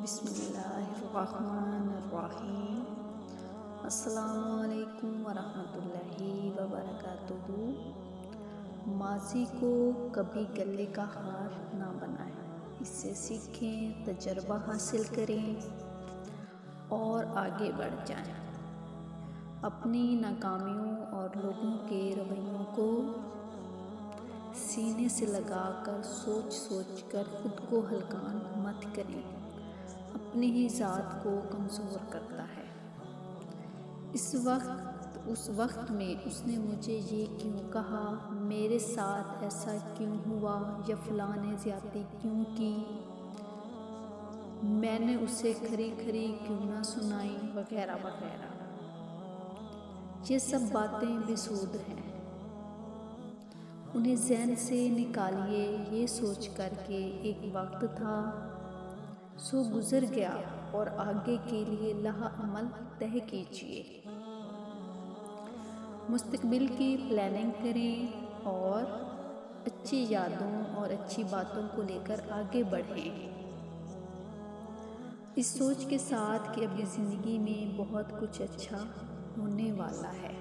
بسم اللہ الرحمن الرحیم۔ السلام علیکم ورحمۃ اللہ وبرکاتہ۔ ماضی کو کبھی گلے کا ہار نہ بنائیں، اس سے سیکھیں، تجربہ حاصل کریں اور آگے بڑھ جائیں۔ اپنی ناکامیوں اور لوگوں کے رویوں کو سینے سے لگا کر سوچ کر خود کو ہلکان مت کریں، اپنی ہی ذات کو کمزور کرتا ہے۔ اس وقت میں اس نے مجھے یہ کیوں کہا، میرے ساتھ ایسا کیوں ہوا، یا فلاں نے زیادتی کیوں کی، میں نے اسے کھری کیوں نہ سنائی، وغیرہ وغیرہ۔ یہ سب باتیں بے سود ہیں، انہیں ذہن سے نکالیے، یہ سوچ کر کہ ایک وقت تھا، سو گزر گیا، اور آگے کے لیے لاہ عمل طے کیجیے۔ مستقبل کی پلاننگ کریں اور اچھی یادوں اور اچھی باتوں کو لے کر آگے بڑھیں، اس سوچ کے ساتھ کہ ابھی زندگی میں بہت کچھ اچھا ہونے والا ہے۔